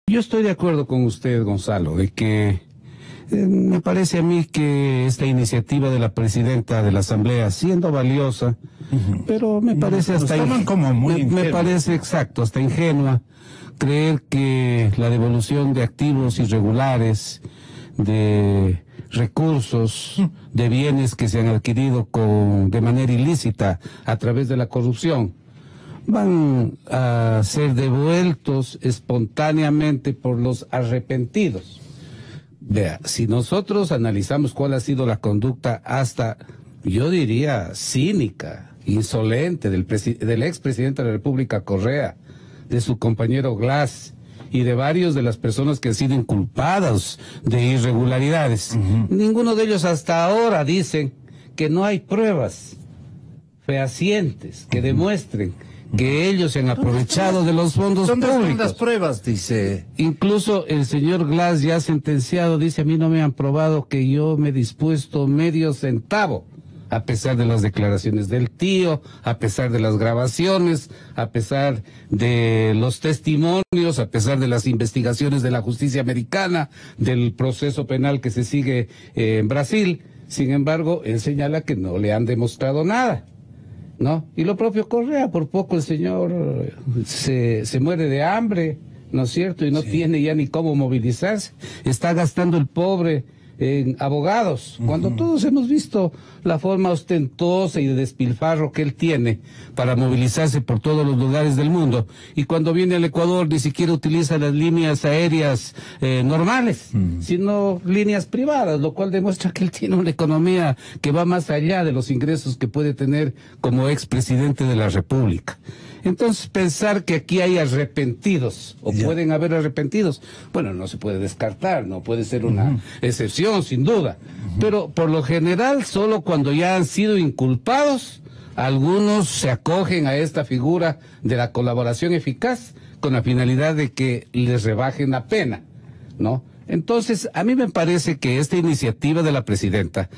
Yo estoy de acuerdo con usted, Gonzalo, de que me parece a mí que esta iniciativa de la presidenta de la Asamblea, siendo valiosa, pero me parece hasta como muy me parece exacto, hasta ingenua, creer que la devolución de activos irregulares, de recursos, de bienes que se han adquirido de manera ilícita a través de la corrupción, van a ser devueltos espontáneamente por los arrepentidos. Vea, si nosotros analizamos cuál ha sido la conducta hasta, yo diría, cínica, insolente del expresidente de la República Correa, de su compañero Glass y de varios de las personas que han sido inculpadas de irregularidades, ninguno de ellos hasta ahora dicen que no hay pruebas fehacientes que demuestren que ellos se han aprovechado de los fondos públicos. ¿Dónde están las pruebas? Dice. Incluso el señor Glass, ya sentenciado, dice: a mí no me han probado que yo me he dispuesto medio centavo, a pesar de las declaraciones del tío, a pesar de las grabaciones, a pesar de los testimonios, a pesar de las investigaciones de la justicia americana, del proceso penal que se sigue en Brasil. Sin embargo, él señala que no le han demostrado nada, ¿no? Y lo propio Correa, por poco el señor se muere de hambre, ¿no es cierto? Y no tiene ya ni cómo movilizarse. Está gastando el pobre en abogados, cuando todos hemos visto la forma ostentosa y de despilfarro que él tiene para movilizarse por todos los lugares del mundo, y cuando viene al Ecuador ni siquiera utiliza las líneas aéreas normales, sino líneas privadas, lo cual demuestra que él tiene una economía que va más allá de los ingresos que puede tener como expresidente de la República. Entonces, pensar que aquí hay arrepentidos, o pueden haber arrepentidos, bueno, no se puede descartar, no puede ser una excepción, sin duda. Pero, por lo general, solo cuando ya han sido inculpados, algunos se acogen a esta figura de la colaboración eficaz con la finalidad de que les rebajen la pena, ¿no? Entonces, a mí me parece que esta iniciativa de la presidenta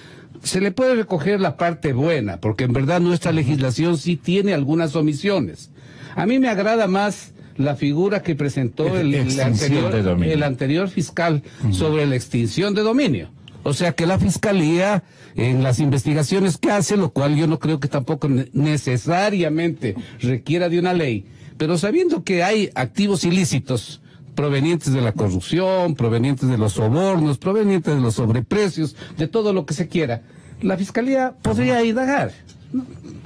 se le puede recoger la parte buena, porque en verdad nuestra legislación sí tiene algunas omisiones. A mí me agrada más la figura que presentó el anterior fiscal sobre la extinción de dominio. O sea, que la Fiscalía, en las investigaciones que hace, lo cual yo no creo que tampoco necesariamente requiera de una ley, pero sabiendo que hay activos ilícitos provenientes de la corrupción, provenientes de los sobornos, provenientes de los sobreprecios, de todo lo que se quiera, la Fiscalía podría indagar.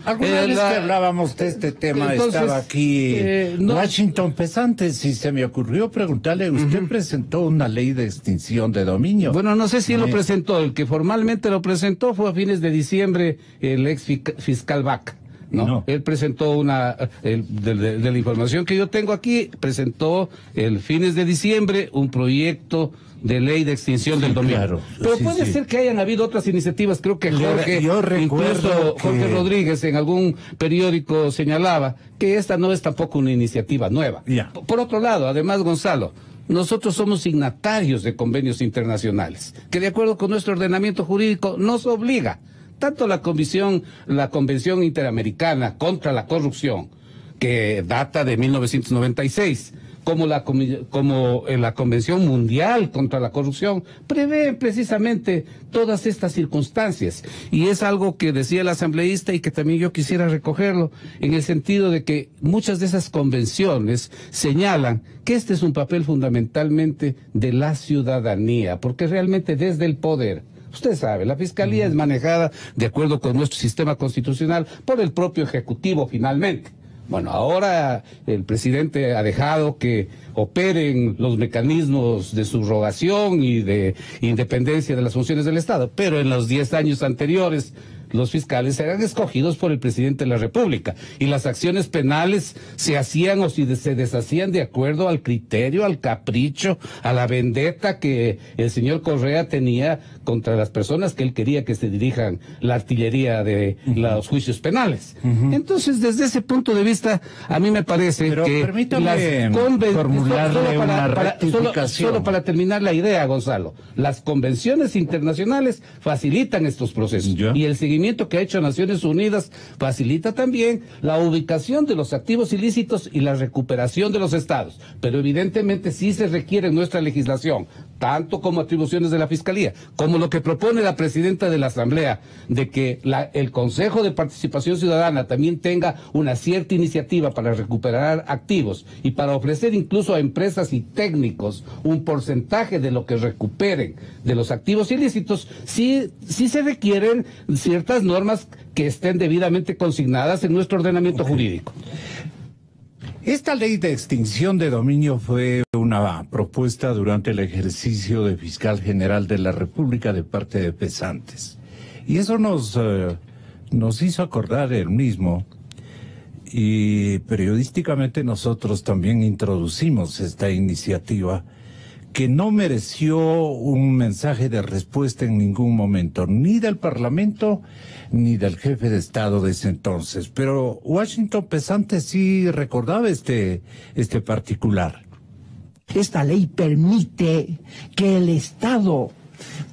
Alguna vez que hablábamos de este tema, entonces, estaba aquí Washington Pesantes, y se me ocurrió preguntarle: usted presentó una ley de extinción de dominio. Bueno, no sé si lo presentó. El que formalmente lo presentó fue a fines de diciembre el ex fiscal Vaca. No, él presentó de la información que yo tengo aquí, presentó el fines de diciembre un proyecto de ley de extinción del dominio. Claro, pero puede ser que hayan habido otras iniciativas. Creo que incluso Jorge Rodríguez en algún periódico señalaba que esta no es tampoco una iniciativa nueva. Por otro lado, además, Gonzalo, nosotros somos signatarios de convenios internacionales que, de acuerdo con nuestro ordenamiento jurídico, nos obliga. Tanto la Convención Interamericana contra la Corrupción, que data de 1996, como la Convención Mundial contra la Corrupción, prevén precisamente todas estas circunstancias. Y es algo que decía el asambleísta y que también yo quisiera recogerlo, en el sentido de que muchas de esas convenciones señalan que este es un papel fundamentalmente de la ciudadanía, porque realmente desde el poder, usted sabe, la Fiscalía es manejada de acuerdo con nuestro sistema constitucional por el propio Ejecutivo finalmente. Bueno, ahora el presidente ha dejado que operen los mecanismos de subrogación y de independencia de las funciones del Estado, pero en los 10 años anteriores los fiscales eran escogidos por el presidente de la República, y las acciones penales se hacían o se deshacían de acuerdo al criterio, al capricho, a la vendetta que el señor Correa tenía contra las personas que él quería que se dirijan la artillería de los juicios penales. Entonces, desde ese punto de vista, a mí me parece que formularle una rectificación. Solo para terminar la idea, Gonzalo, las convenciones internacionales facilitan estos procesos y el seguimiento requerimiento que ha hecho Naciones Unidas facilita también la ubicación de los activos ilícitos y la recuperación de los estados. Pero evidentemente sí se requiere en nuestra legislación, tanto como atribuciones de la Fiscalía, como lo que propone la presidenta de la Asamblea, de que el Consejo de Participación Ciudadana también tenga una cierta iniciativa para recuperar activos y para ofrecer incluso a empresas y técnicos un porcentaje de lo que recuperen de los activos ilícitos, sí se requieren ciertas normas que estén debidamente consignadas en nuestro ordenamiento jurídico. Esta ley de extinción de dominio fue una propuesta durante el ejercicio de fiscal general de la República de parte de Pesantes. Y eso nos hizo acordar el mismo. Y periodísticamente nosotros también introducimos esta iniciativa que no mereció un mensaje de respuesta en ningún momento, ni del Parlamento, ni del jefe de Estado de ese entonces. Pero Washington Pesantes sí recordaba este particular. Esta ley permite que el Estado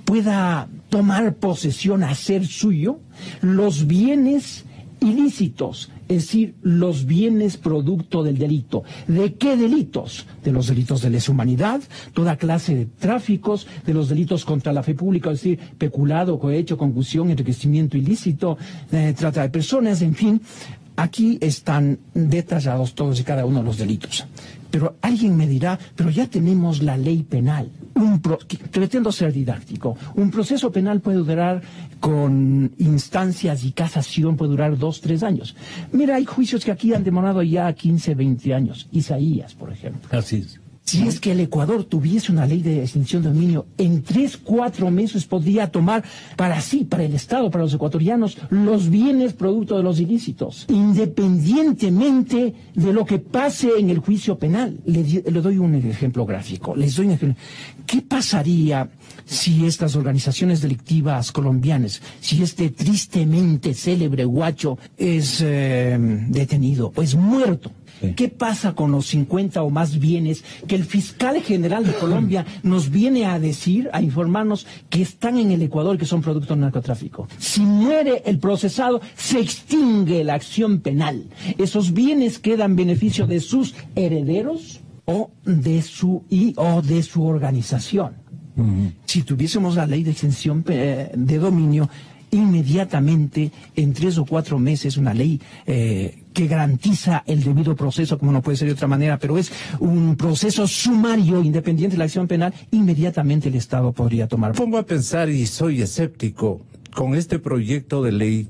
pueda tomar posesión, hacer suyo, los bienes ilícitos, es decir, los bienes producto del delito. ¿De qué delitos? De los delitos de lesa humanidad, toda clase de tráficos, de los delitos contra la fe pública, es decir, peculado, cohecho, concusión, enriquecimiento ilícito, trata de personas, en fin. Aquí están detallados todos y cada uno de los delitos. Pero alguien me dirá, pero ya tenemos la ley penal. Pretendo ser didáctico. Un proceso penal puede durar, con instancias y casación, puede durar 2, 3 años. Mira, hay juicios que aquí han demorado ya 15, 20 años. Isaías, por ejemplo. Así es. Si es que el Ecuador tuviese una ley de extinción de dominio, en 3, 4 meses podría tomar para sí, para el Estado, para los ecuatorianos, los bienes producto de los ilícitos, independientemente de lo que pase en el juicio penal. Le doy un ejemplo gráfico. ¿Qué pasaría si estas organizaciones delictivas colombianas, si este tristemente célebre Guacho es detenido o es muerto? Sí. ¿Qué pasa con los 50 o más bienes que el fiscal general de Colombia nos viene a decir, a informarnos que están en el Ecuador, que son producto del narcotráfico? Si muere el procesado, se extingue la acción penal. Esos bienes quedan en beneficio de sus herederos o de su organización. Si tuviésemos la ley de extinción de dominio, inmediatamente, en 3 o 4 meses, una ley que garantiza el debido proceso, como no puede ser de otra manera, pero es un proceso sumario, independiente de la acción penal, inmediatamente el Estado podría tomar. Pongo a pensar, y soy escéptico, con este proyecto de ley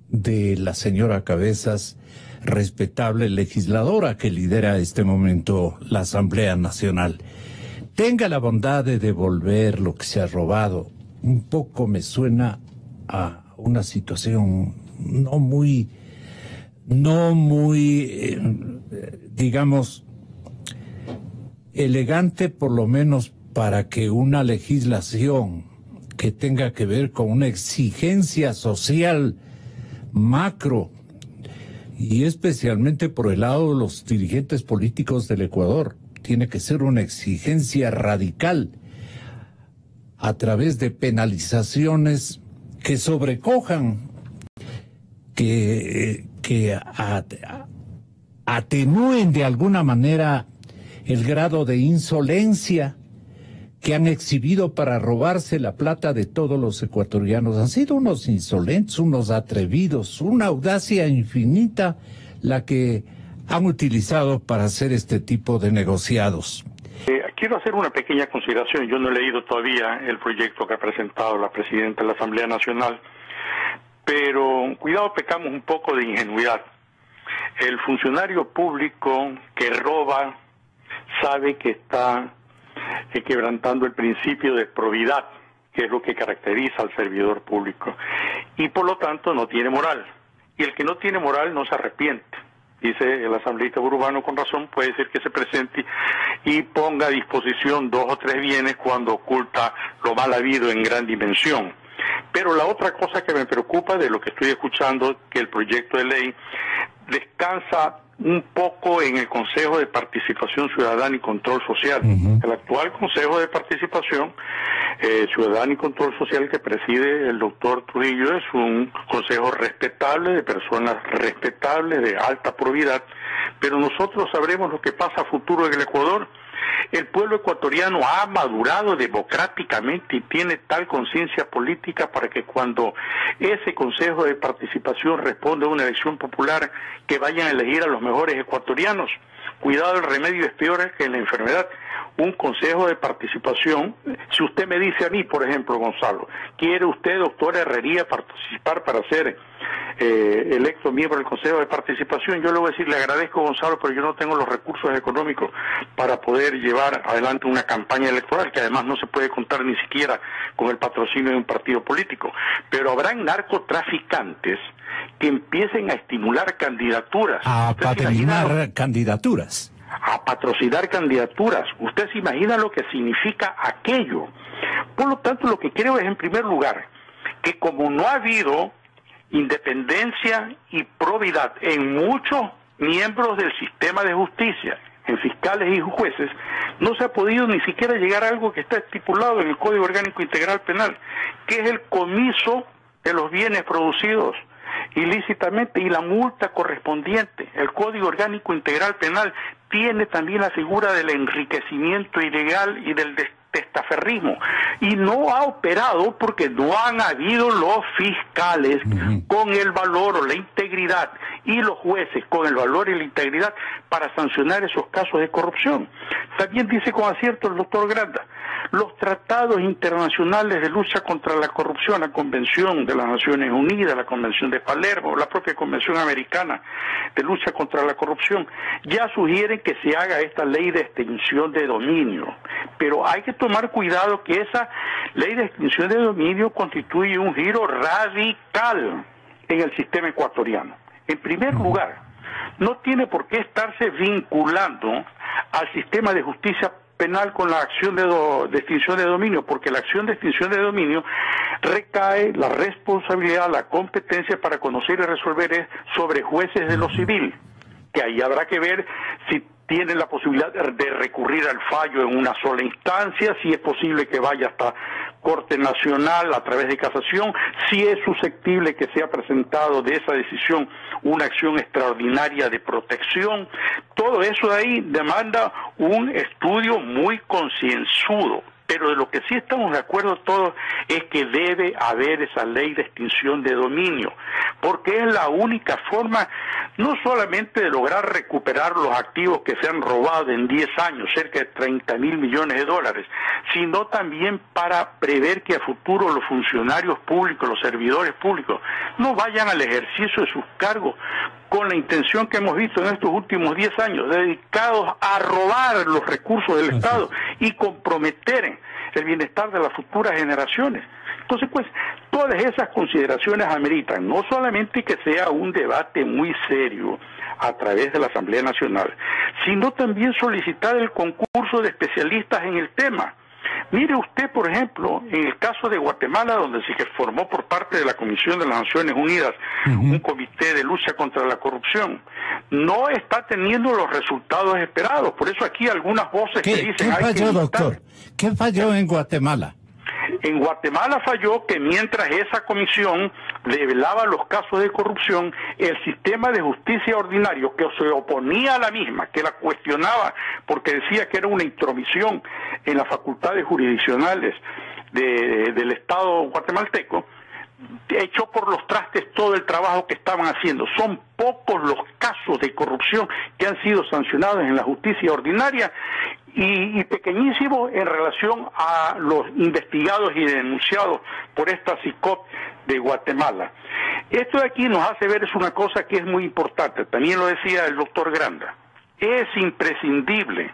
de la señora Cabezas, respetable legisladora que lidera este momento la Asamblea Nacional, tenga la bondad de devolver lo que se ha robado. Un poco me suena a una situación no muy, digamos, elegante, por lo menos para que una legislación que tenga que ver con una exigencia social macro, y especialmente por el lado de los dirigentes políticos del Ecuador, tiene que ser una exigencia radical a través de penalizaciones que sobrecojan, que atenúen de alguna manera el grado de insolencia que han exhibido para robarse la plata de todos los ecuatorianos. Han sido unos insolentes, unos atrevidos, una audacia infinita la que han utilizado para hacer este tipo de negociados. Quiero hacer una pequeña consideración. Yo no he leído todavía el proyecto que ha presentado la presidenta de la Asamblea Nacional, pero cuidado, pecamos un poco de ingenuidad. El funcionario público que roba sabe que está quebrantando el principio de probidad, que es lo que caracteriza al servidor público, y por lo tanto no tiene moral. Y el que no tiene moral no se arrepiente. Dice el asambleísta Urbano con razón, puede ser que se presente y ponga a disposición 2 o 3 bienes cuando oculta lo mal habido en gran dimensión. Pero la otra cosa que me preocupa de lo que estoy escuchando, que el proyecto de ley descansa un poco en el Consejo de Participación Ciudadana y Control Social. El actual Consejo de Participación Ciudadanía y Control Social que preside el doctor Trujillo es un consejo respetable, de personas respetables, de alta probidad, pero nosotros sabremos lo que pasa a futuro en el Ecuador. El pueblo ecuatoriano ha madurado democráticamente y tiene tal conciencia política para que cuando ese Consejo de Participación responda a una elección popular, que vayan a elegir a los mejores ecuatorianos. Cuidado, el remedio es peor que la enfermedad. Un Consejo de Participación, si usted me dice a mí, por ejemplo, Gonzalo, ¿quiere usted, doctor Herrería, participar para ser electo miembro del Consejo de Participación? Yo le voy a decir, le agradezco, Gonzalo, pero yo no tengo los recursos económicos para poder llevar adelante una campaña electoral, que además no se puede contar ni siquiera con el patrocinio de un partido político. Pero habrán narcotraficantes que empiecen a estimular candidaturas. A patrocinar candidaturas. A patrocinar candidaturas. ¿Usted se imagina lo que significa aquello? Por lo tanto, lo que creo es, en primer lugar, que como no ha habido independencia y probidad en muchos miembros del sistema de justicia, en fiscales y jueces, no se ha podido ni siquiera llegar a algo que está estipulado en el Código Orgánico Integral Penal, que es el comiso de los bienes producidos ilícitamente y la multa correspondiente. El Código Orgánico Integral Penal tiene también la figura del enriquecimiento ilegal y del testaferrismo, y no ha operado porque no han habido los fiscales con el valor o la integridad y los jueces con el valor y la integridad para sancionar esos casos de corrupción. También dice con acierto el doctor Granda, los tratados internacionales de lucha contra la corrupción, la Convención de las Naciones Unidas, la Convención de Palermo, la propia Convención Americana de lucha contra la corrupción, ya sugieren que se haga esta ley de extinción de dominio. Pero hay que tomar cuidado que esa ley de extinción de dominio constituye un giro radical en el sistema ecuatoriano. En primer lugar, no tiene por qué estarse vinculando al sistema de justicia penal con la acción de extinción de dominio, porque la acción de extinción de dominio recae la responsabilidad, la competencia para conocer y resolver es sobre jueces de lo civil, que ahí habrá que ver si tienen la posibilidad de recurrir al fallo en una sola instancia, si es posible que vaya hasta Corte Nacional a través de casación, si es susceptible que sea presentado de esa decisión una acción extraordinaria de protección. Todo eso de ahí demanda un estudio muy concienzudo. Pero de lo que sí estamos de acuerdo todos es que debe haber esa ley de extinción de dominio, porque es la única forma no solamente de lograr recuperar los activos que se han robado en 10 años, cerca de 30.000 millones de dólares, sino también para prever que a futuro los funcionarios públicos, los servidores públicos, no vayan al ejercicio de sus cargos con la intención que hemos visto en estos últimos 10 años, dedicados a robar los recursos del Estado y comprometer el bienestar de las futuras generaciones. Entonces, pues, todas esas consideraciones ameritan no solamente que sea un debate muy serio a través de la Asamblea Nacional, sino también solicitar el concurso de especialistas en el tema. Mire usted, por ejemplo, en el caso de Guatemala, donde se formó por parte de la Comisión de las Naciones Unidas un comité de lucha contra la corrupción, no está teniendo los resultados esperados. Por eso aquí algunas voces que dicen... ¿Qué falló, doctor? ¿Qué falló en Guatemala? En Guatemala falló que mientras esa comisión develaba los casos de corrupción, el sistema de justicia ordinario, que se oponía a la misma, que la cuestionaba porque decía que era una intromisión en las facultades jurisdiccionales del Estado guatemalteco, echó por los trastes todo el trabajo que estaban haciendo. Son pocos los casos de corrupción que han sido sancionados en la justicia ordinaria y pequeñísimos en relación a los investigados y denunciados por esta CICOP de Guatemala. Esto de aquí nos hace ver es una cosa que es muy importante, también lo decía el doctor Granda. Es imprescindible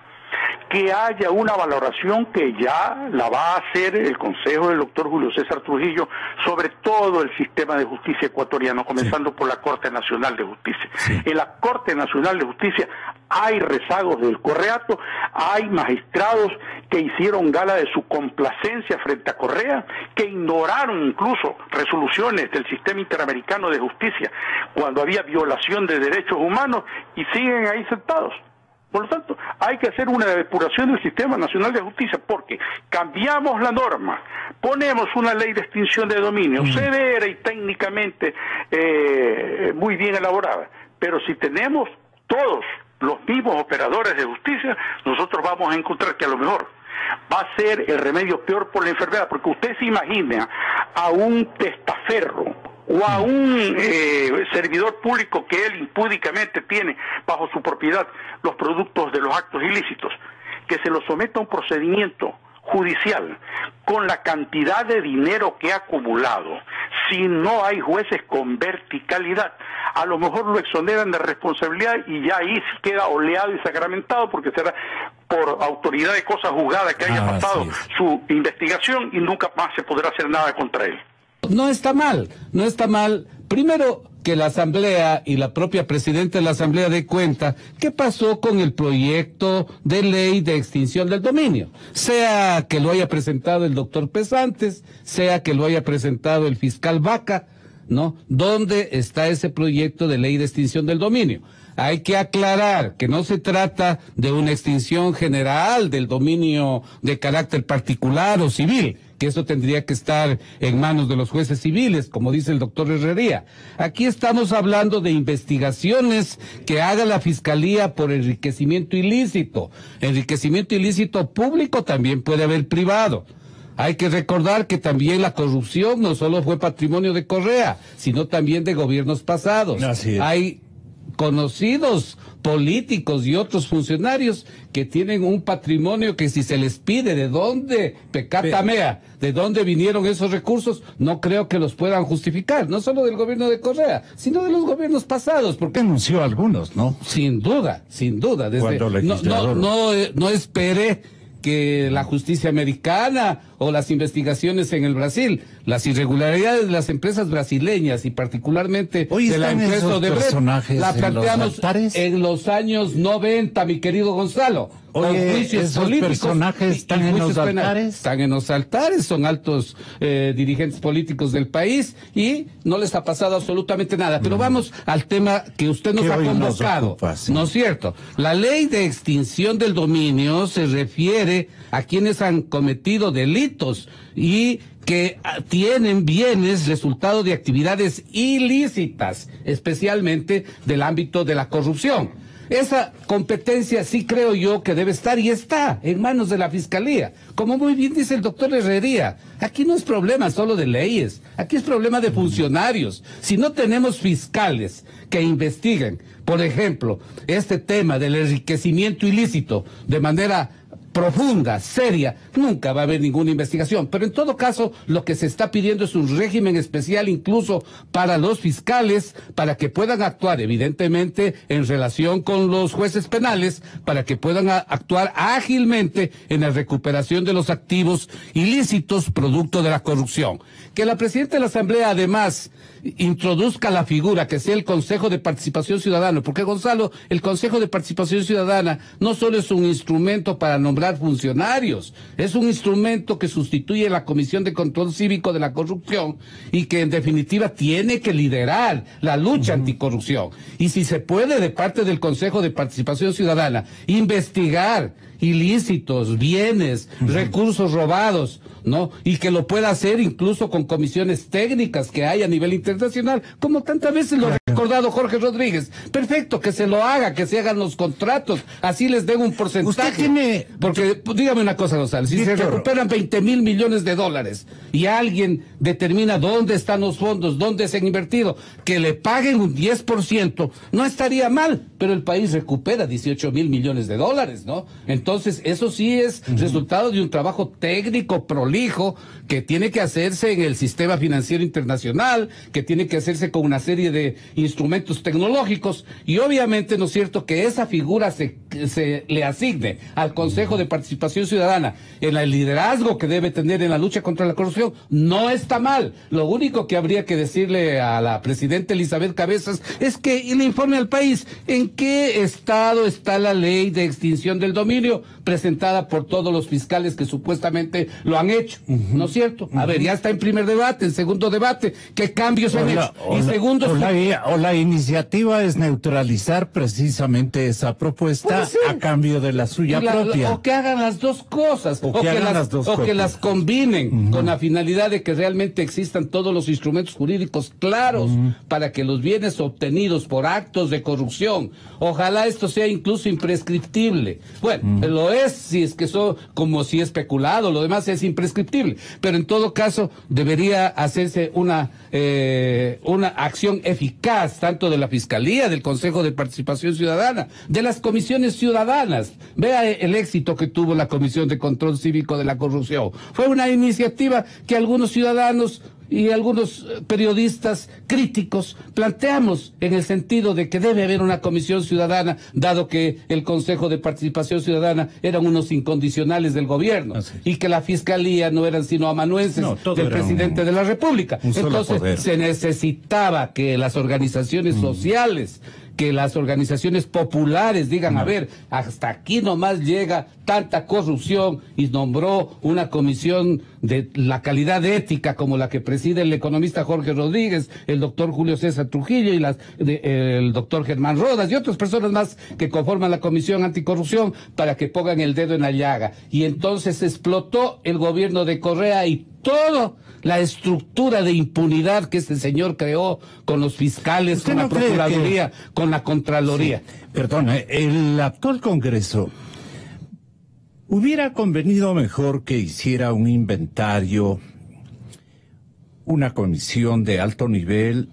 que haya una valoración que ya la va a hacer el Consejo del doctor Julio César Trujillo sobre todo el sistema de justicia ecuatoriano, comenzando por la Corte Nacional de Justicia. En la Corte Nacional de Justicia hay rezagos del Correato, hay magistrados que hicieron gala de su complacencia frente a Correa, que ignoraron incluso resoluciones del sistema interamericano de justicia cuando había violación de derechos humanos y siguen ahí sentados. Por lo tanto, hay que hacer una depuración del Sistema Nacional de Justicia, porque cambiamos la norma, ponemos una ley de extinción de dominio severa y técnicamente muy bien elaborada, pero si tenemos todos los mismos operadores de justicia, nosotros vamos a encontrar que a lo mejor va a ser el remedio peor por la enfermedad, porque usted se imagina a un testaferro o a un servidor público que él impúdicamente tiene bajo su propiedad los productos de los actos ilícitos, que se lo someta a un procedimiento judicial con la cantidad de dinero que ha acumulado. Si no hay jueces con verticalidad, a lo mejor lo exoneran de responsabilidad y ya ahí se queda oleado y sacramentado, porque será por autoridad de cosa juzgada que haya pasado su investigación y nunca más se podrá hacer nada contra él. No está mal, no está mal. Primero, que la Asamblea y la propia Presidenta de la Asamblea dé cuenta qué pasó con el proyecto de ley de extinción del dominio. Sea que lo haya presentado el doctor Pesantes, sea que lo haya presentado el fiscal Vaca, ¿no? ¿Dónde está ese proyecto de ley de extinción del dominio? Hay que aclarar que no se trata de una extinción general del dominio de carácter particular o civil, que eso tendría que estar en manos de los jueces civiles, como dice el doctor Herrería. Aquí estamos hablando de investigaciones que haga la Fiscalía por enriquecimiento ilícito. Enriquecimiento ilícito público también puede haber privado. Hay que recordar que también la corrupción no solo fue patrimonio de Correa, sino también de gobiernos pasados. Así es. Hay conocidos políticos y otros funcionarios que tienen un patrimonio que si se les pide de dónde, pecata mea, de dónde vinieron esos recursos, no creo que los puedan justificar, no solo del gobierno de Correa, sino de los gobiernos pasados, porque denunció a algunos, ¿no? Sin duda, desde no espere que la justicia americana o las investigaciones en el Brasil, las irregularidades de las empresas brasileñas y particularmente de la empresa Odebrecht, la planteamos en los años 90, mi querido Gonzalo. Oye, esos personajes están en los altares. Están en los altares, son altos dirigentes políticos del país y no les ha pasado absolutamente nada. Pero vamos al tema que usted nos ha convocado, ¿no es cierto? La ley de extinción del dominio se refiere a quienes han cometido delitos y que tienen bienes resultado de actividades ilícitas, especialmente del ámbito de la corrupción. Esa competencia sí creo yo que debe estar y está en manos de la Fiscalía. Como muy bien dice el doctor Herrería, aquí no es problema solo de leyes, aquí es problema de funcionarios. Si no tenemos fiscales que investiguen, por ejemplo, este tema del enriquecimiento ilícito de manera profunda, seria, nunca va a haber ninguna investigación. Pero en todo caso, lo que se está pidiendo es un régimen especial incluso para los fiscales, para que puedan actuar evidentemente en relación con los jueces penales, para que puedan actuar ágilmente en la recuperación de los activos ilícitos producto de la corrupción. Que la Presidenta de la Asamblea además introduzca la figura que sea el Consejo de Participación Ciudadana, porque Gonzalo, el Consejo de Participación Ciudadana no solo es un instrumento para nombrar funcionarios, es un instrumento que sustituye la Comisión de Control Cívico de la Corrupción y que en definitiva tiene que liderar la lucha anticorrupción. Y si se puede de parte del Consejo de Participación Ciudadana investigar ilícitos, bienes, recursos robados, ¿no? Y que lo pueda hacer incluso con comisiones técnicas que hay a nivel internacional, como tantas veces lo ha recordado Jorge Rodríguez. Perfecto, que se lo haga, que se hagan los contratos, así les den un porcentaje. Usted tiene... Porque, dígame una cosa, González, si se recuperan 20,000 millones de dólares y alguien determina dónde están los fondos, dónde se han invertido, que le paguen un 10%, no estaría mal, pero el país recupera 18,000 millones de dólares, ¿no? Entonces, eso sí es resultado de un trabajo técnico prolijo que tiene que hacerse en el sistema financiero internacional, que tiene que hacerse con una serie de instrumentos tecnológicos y obviamente, ¿no es cierto?, que esa figura se le asigne al Consejo de Participación Ciudadana en el liderazgo que debe tener en la lucha contra la corrupción, no está mal. Lo único que habría que decirle a la presidenta Elizabeth Cabezas es que le informe al país en qué estado está la ley de extinción del dominio presentada por todos los fiscales que supuestamente lo han hecho, ¿no es cierto? A ver, ya está en primer debate, en segundo debate, ¿qué cambios han hecho? Y segundo, o la iniciativa es neutralizar precisamente esa propuesta a cambio de la suya propia. O que hagan las dos cosas, o que las combinen con la finalidad de que realmente existan todos los instrumentos jurídicos claros para que los bienes obtenidos por actos de corrupción, ojalá esto sea incluso imprescriptible. Bueno, lo es si es que son como si es peculado, lo demás es imprescriptible, pero en todo caso debería hacerse una acción eficaz tanto de la Fiscalía, del Consejo de Participación Ciudadana, de las comisiones ciudadanas. Vea el éxito que tuvo la Comisión de Control Cívico de la Corrupción. Fue una iniciativa que algunos ciudadanos y algunos periodistas críticos planteamos en el sentido de que debe haber una comisión ciudadana, dado que el Consejo de Participación Ciudadana eran unos incondicionales del gobierno y que la Fiscalía no eran sino amanuenses del presidente de la República. Entonces se necesitaba que las organizaciones sociales, que las organizaciones populares digan, a ver, hasta aquí nomás llega tanta corrupción, y nombró una comisión de la calidad ética como la que preside el economista Jorge Rodríguez, el doctor Julio César Trujillo y el doctor Germán Rodas y otras personas más que conforman la comisión anticorrupción para que pongan el dedo en la llaga. Y entonces explotó el gobierno de Correa y todo la estructura de impunidad que este señor creó con los fiscales, con la Procuraduría, con la Contraloría. Sí, perdona, el actual Congreso hubiera convenido mejor que hiciera un inventario, una comisión de alto nivel,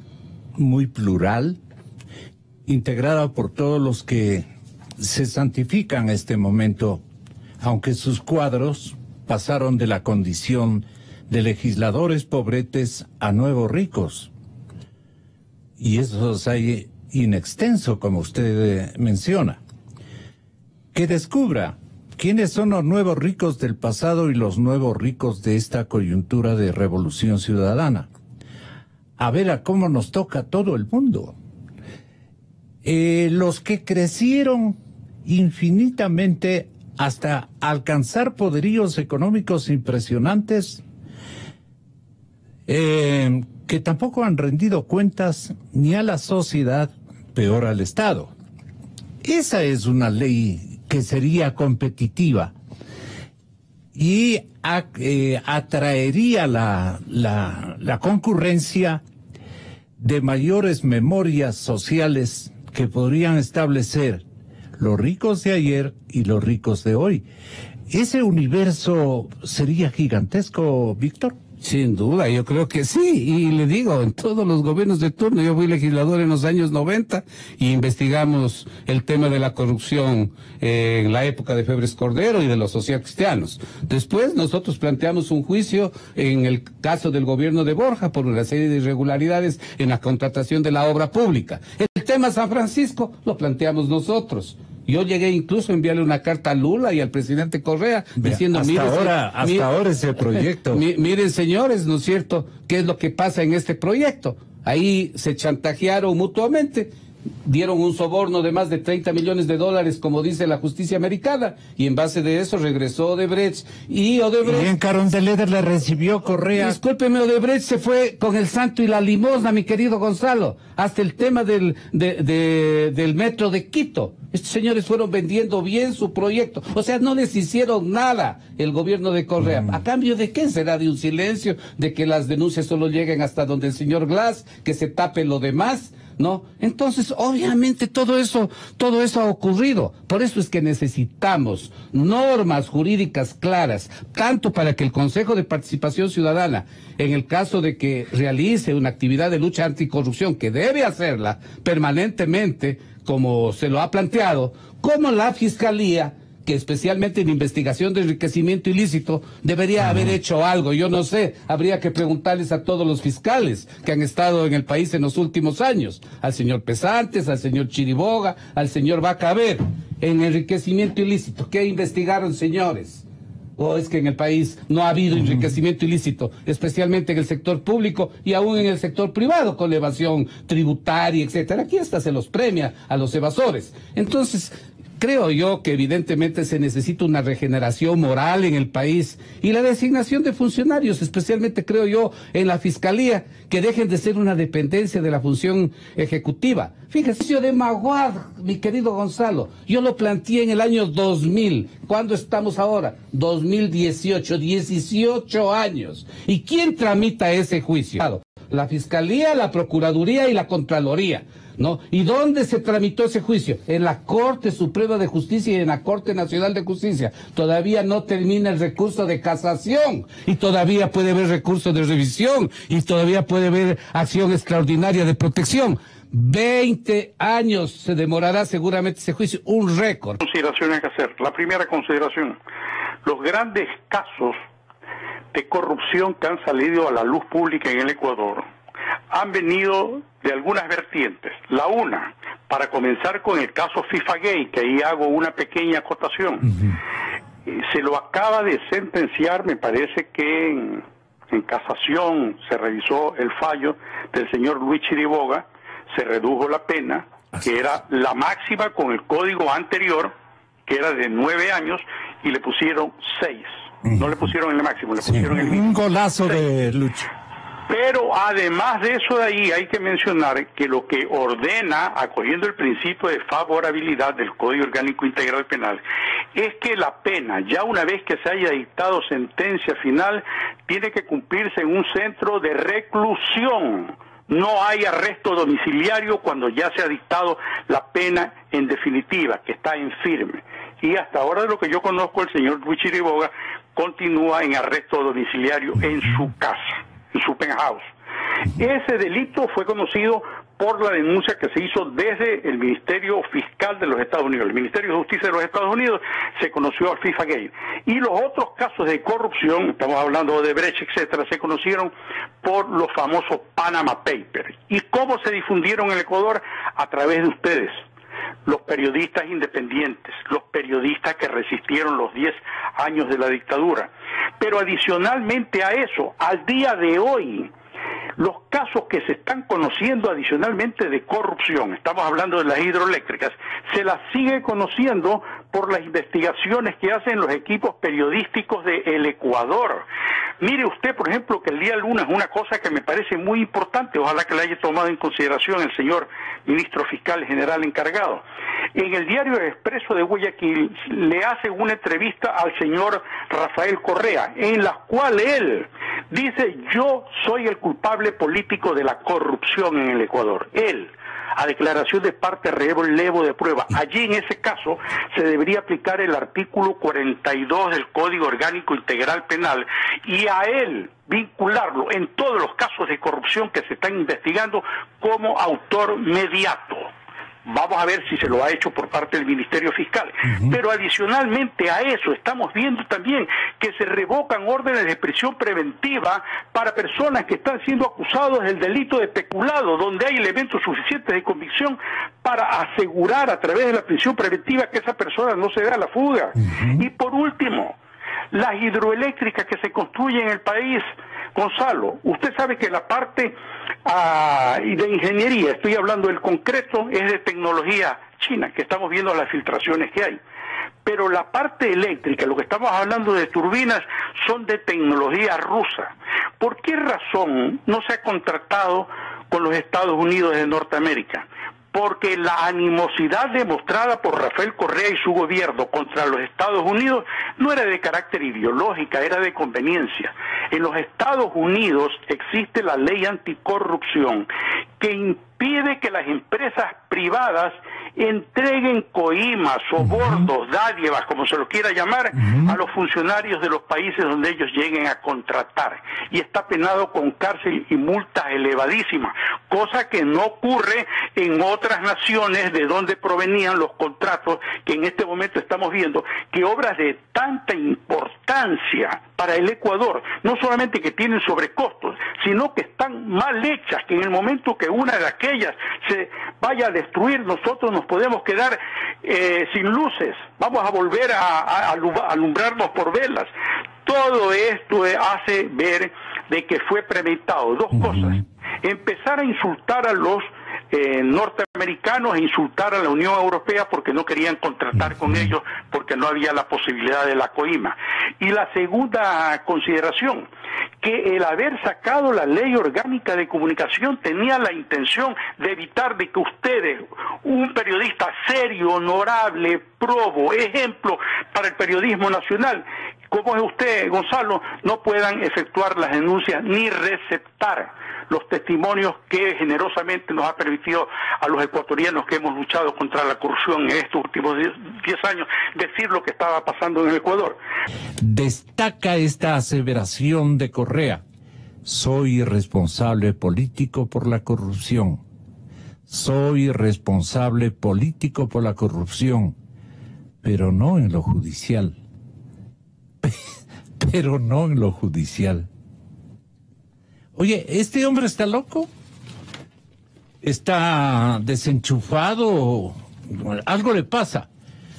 muy plural, integrada por todos los que se santifican en este momento, aunque sus cuadros pasaron de la condición de legisladores pobretes a nuevos ricos. Y eso hay in extenso, como usted menciona. Que descubra quiénes son los nuevos ricos del pasado y los nuevos ricos de esta coyuntura de revolución ciudadana. A ver a cómo nos toca a todo el mundo. Los que crecieron infinitamente hasta alcanzar poderíos económicos impresionantes, que tampoco han rendido cuentas ni a la sociedad, peor al Estado. Esa es una ley que sería competitiva y atraería la concurrencia de mayores memorias sociales que podrían establecer los ricos de ayer y los ricos de hoy. ¿Ese universo sería gigantesco, Víctor? Sin duda, yo creo que sí, y le digo, en todos los gobiernos de turno, yo fui legislador en los años 90 y investigamos el tema de la corrupción en la época de Febres Cordero y de los socialcristianos. Después nosotros planteamos un juicio en el caso del gobierno de Borja por una serie de irregularidades en la contratación de la obra pública. El tema San Francisco lo planteamos nosotros. Yo llegué incluso a enviarle una carta a Lula y al presidente Correa diciendo, hasta ahora ese proyecto. Miren, señores, ¿no es cierto? ¿Qué es lo que pasa en este proyecto? Ahí se chantajearon mutuamente, dieron un soborno de más de $30 millones, como dice la justicia americana, y en base de eso regresó Odebrecht, y Odebrecht... Y en Carondelet le recibió Correa. Discúlpeme, Odebrecht se fue con el santo y la limosna, mi querido Gonzalo, hasta el tema del metro de Quito. Estos señores fueron vendiendo bien su proyecto, o sea, no les hicieron nada el gobierno de Correa. ¿A cambio de qué? ¿Será de un silencio, de que las denuncias solo lleguen hasta donde el señor Glass, que se tape lo demás? ¿No? Entonces, obviamente, todo eso ha ocurrido. Por eso es que necesitamos normas jurídicas claras, tanto para que el Consejo de Participación Ciudadana, en el caso de que realice una actividad de lucha anticorrupción, que debe hacerla permanentemente, como se lo ha planteado, como la Fiscalía, que especialmente en investigación de enriquecimiento ilícito debería haber hecho algo. Yo no sé, habría que preguntarles a todos los fiscales que han estado en el país en los últimos años, al señor Pesantes, al señor Chiriboga, al señor Vaca, a ver, en enriquecimiento ilícito, ¿qué investigaron, señores? ¿O es que en el país no ha habido enriquecimiento ilícito, especialmente en el sector público y aún en el sector privado, con la evasión tributaria, etcétera? Aquí hasta se los premia a los evasores. Entonces, creo yo que evidentemente se necesita una regeneración moral en el país y la designación de funcionarios, especialmente creo yo en la Fiscalía, que dejen de ser una dependencia de la función ejecutiva. Fíjese, de Maguad, mi querido Gonzalo, yo lo planteé en el año 2000. ¿Cuándo estamos ahora? 2018, 18 años. ¿Y quién tramita ese juicio? La Fiscalía, la Procuraduría y la Contraloría, ¿no? ¿Y dónde se tramitó ese juicio? En la Corte Suprema de Justicia y en la Corte Nacional de Justicia. Todavía no termina el recurso de casación y todavía puede haber recurso de revisión y todavía puede haber acción extraordinaria de protección. 20 años se demorará seguramente ese juicio, un récord. Consideraciones que hacer. La primera consideración, los grandes casos de corrupción que han salido a la luz pública en el Ecuador han venido de algunas vertientes. La una, para comenzar con el caso FIFA-Gate, que ahí hago una pequeña acotación. Se lo acaba de sentenciar, me parece que en casación se revisó el fallo del señor Luis Chiriboga, se redujo la pena, que era la máxima con el código anterior, que era de 9 años, y le pusieron 6. No le pusieron el máximo, le pusieron el mínimo. Un golazo de Lucho. Pero además de eso de ahí hay que mencionar que lo que ordena, acogiendo el principio de favorabilidad del Código Orgánico Integral Penal, es que la pena, ya una vez que se haya dictado sentencia final, tiene que cumplirse en un centro de reclusión. No hay arresto domiciliario cuando ya se ha dictado la pena en definitiva, que está en firme. Y hasta ahora, de lo que yo conozco, el señor Luis Chiriboga continúa en arresto domiciliario en su casa, en su penthouse. Ese delito fue conocido por la denuncia que se hizo desde el Ministerio Fiscal de los Estados Unidos. El Ministerio de Justicia de los Estados Unidos se conoció al FIFA-Gate. Y los otros casos de corrupción, estamos hablando de Brecht, etcétera, se conocieron por los famosos Panama Papers. ¿Y cómo se difundieron en el Ecuador? A través de ustedes, los periodistas independientes, los periodistas que resistieron los 10 años de la dictadura. Pero adicionalmente a eso, al día de hoy, los casos que se están conociendo adicionalmente de corrupción, estamos hablando de las hidroeléctricas, se las sigue conociendo por las investigaciones que hacen los equipos periodísticos de El Ecuador. Mire usted, por ejemplo, que el día lunes, una cosa que me parece muy importante, ojalá que la haya tomado en consideración el señor ministro fiscal general encargado. En el diario El Expreso de Guayaquil le hace una entrevista al señor Rafael Correa, en la cual él dice: yo soy el culpable político de la corrupción en el Ecuador. Él, a declaración de parte, relevo de prueba. Allí, en ese caso, se debería aplicar el artículo 42 del Código Orgánico Integral Penal y a él vincularlo en todos los casos de corrupción que se están investigando como autor mediato. Vamos a ver si se lo ha hecho por parte del Ministerio Fiscal. Pero adicionalmente a eso, estamos viendo también que se revocan órdenes de prisión preventiva para personas que están siendo acusados del delito de peculado, donde hay elementos suficientes de convicción para asegurar a través de la prisión preventiva que esa persona no se dé a la fuga. Y por último, las hidroeléctricas que se construyen en el país. Gonzalo, usted sabe que la parte de ingeniería, estoy hablando del concreto, es de tecnología china, que estamos viendo las filtraciones que hay. Pero la parte eléctrica, lo que estamos hablando de turbinas, son de tecnología rusa. ¿Por qué razón no se ha contratado con los Estados Unidos de Norteamérica? Porque la animosidad demostrada por Rafael Correa y su gobierno contra los Estados Unidos no era de carácter ideológica, era de conveniencia. En los Estados Unidos existe la ley anticorrupción que impide que las empresas privadas entreguen coimas, sobornos, dádivas, como se lo quiera llamar, a los funcionarios de los países donde ellos lleguen a contratar. Y está penado con cárcel y multas elevadísimas, cosa que no ocurre en otras naciones de donde provenían los contratos que en este momento estamos viendo, que obras de tanta importancia para el Ecuador, no solamente que tienen sobrecostos, sino que están mal hechas, que en el momento que una de aquellas se vaya a destruir, nosotros nos podemos quedar sin luces, vamos a volver a alumbrarnos por velas. Todo esto hace ver de que fue premeditado. Dos cosas: empezar a insultar a los norteamericanos e insultar a la Unión Europea porque no querían contratar con ellos porque no había la posibilidad de la coima. Y la segunda consideración, que el haber sacado la ley orgánica de comunicación tenía la intención de evitar de que ustedes, un periodista serio, honorable, probo, ejemplo para el periodismo nacional, como es usted, Gonzalo, no puedan efectuar las denuncias ni receptar los testimonios que generosamente nos ha permitido a los ecuatorianos que hemos luchado contra la corrupción en estos últimos 10 años, decir lo que estaba pasando en el Ecuador. Destaca esta aseveración de Correa: soy responsable político por la corrupción. Soy responsable político por la corrupción, pero no en lo judicial. Pero no en lo judicial. Oye, ¿este hombre está loco? ¿Está desenchufado? Algo le pasa.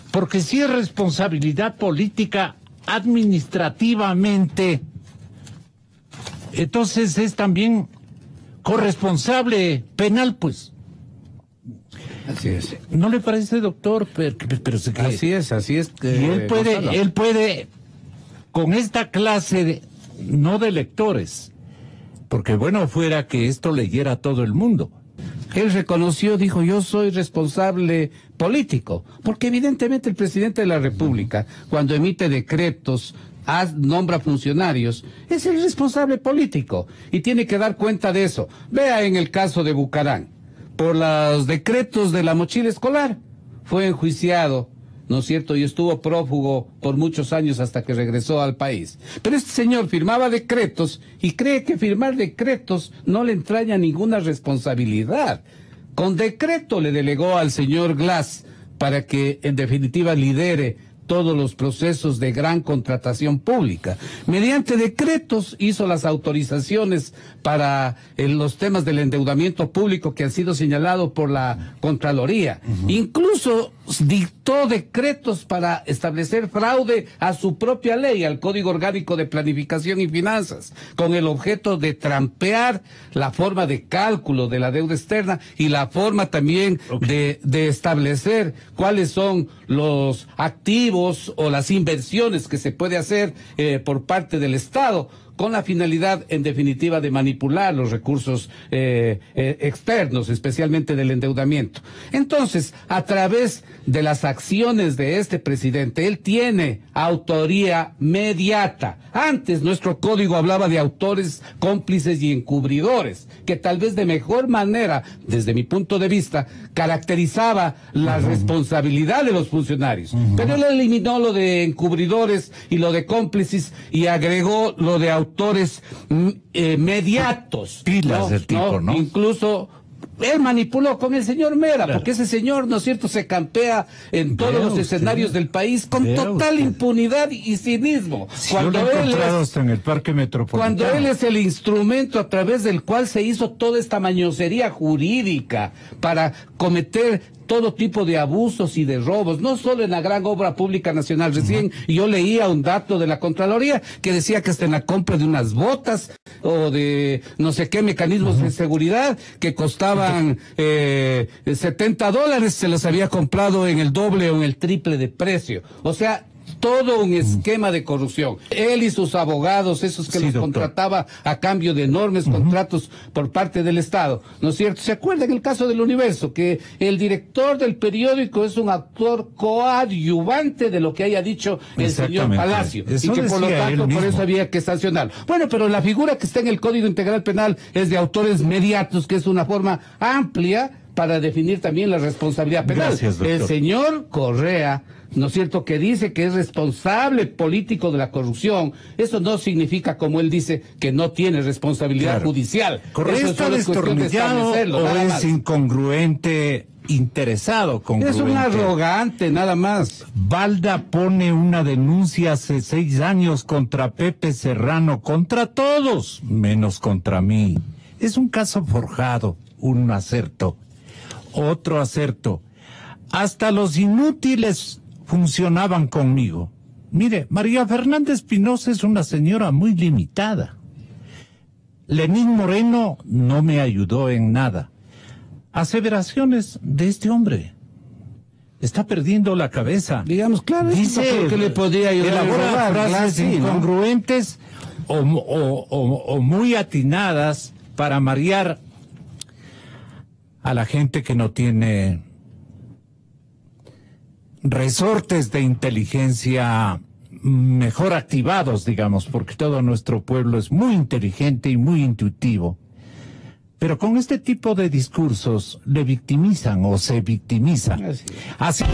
Porque si es responsabilidad política administrativamente, entonces es también corresponsable penal, pues. Así es. ¿No le parece, doctor? Pero así es. Y él puede, con esta clase no de lectores, porque bueno fuera que esto leyera todo el mundo. Él reconoció, dijo, yo soy responsable político, porque evidentemente el presidente de la República, cuando emite decretos, nombra funcionarios, es el responsable político y tiene que dar cuenta de eso. Vea en el caso de Bucarán, por los decretos de la mochila escolar, fue enjuiciado, ¿no es cierto? Y estuvo prófugo por muchos años hasta que regresó al país. Pero este señor firmaba decretos y cree que firmar decretos no le entraña ninguna responsabilidad. Con decreto le delegó al señor Glass para que en definitiva lidere todos los procesos de gran contratación pública. Mediante decretos hizo las autorizaciones para los temas del endeudamiento público que han sido señalados por la Contraloría. Incluso dictó decretos para establecer fraude a su propia ley, al Código Orgánico de Planificación y Finanzas, con el objeto de trampear la forma de cálculo de la deuda externa y la forma también de establecer cuáles son los activos o las inversiones que se puede hacer por parte del Estado, con la finalidad, en definitiva, de manipular los recursos externos, especialmente del endeudamiento. Entonces, a través de las acciones de este presidente, él tiene autoría mediata. Antes, nuestro código hablaba de autores, cómplices y encubridores, que tal vez de mejor manera, desde mi punto de vista, caracterizaba la responsabilidad de los funcionarios. Pero él eliminó lo de encubridores y lo de cómplices y agregó lo de autores mediatos. Pilas del tipo, ¿no? Incluso él manipuló con el señor Mera, porque ese señor, ¿no es cierto?, se campea en todos los escenarios del país con total impunidad y cinismo. Cuando en el Parque Metropolitano. Cuando él es el instrumento a través del cual se hizo toda esta mañosería jurídica para cometer todo tipo de abusos y de robos, no solo en la gran obra pública nacional. Recién yo leía un dato de la Contraloría que decía que hasta en la compra de unas botas o de no sé qué mecanismos de seguridad que costaban $70, se los había comprado en el doble o en el triple de precio. O sea, todo un esquema de corrupción. Él y sus abogados, esos que los contrataba a cambio de enormes contratos por parte del Estado, ¿no es cierto? ¿Se acuerdan el caso del Universo? Que el director del periódico es un actor coadyuvante de lo que haya dicho el señor Palacio. Y que por lo tanto, por eso había que sancionarlo. Bueno, pero la figura que está en el Código Integral Penal es de autores mediatos, que es una forma amplia para definir también la responsabilidad penal. Gracias, doctor. El señor Correa, ¿no es cierto?, que dice que es responsable político de la corrupción, eso no significa, como él dice, que no tiene responsabilidad judicial. ¿Correa está destornillado o es incongruente, interesado? Es un arrogante, nada más. Balda pone una denuncia hace 6 años contra Pepe Serrano, contra todos, menos contra mí. Es un caso forjado, un acerto. Otro acerto. Hasta los inútiles funcionaban conmigo. Mire, María Fernanda Espinosa es una señora muy limitada. Lenín Moreno no me ayudó en nada. aseveraciones de este hombre. Está perdiendo la cabeza. Digamos, claro, dice que le podría ayudar a elabora robar, frases sí, ¿no? incongruentes o muy atinadas para marear a la gente que no tiene resortes de inteligencia mejor activados, digamos, porque todo nuestro pueblo es muy inteligente y muy intuitivo. Pero con este tipo de discursos le victimizan o se victimizan. Así. Así.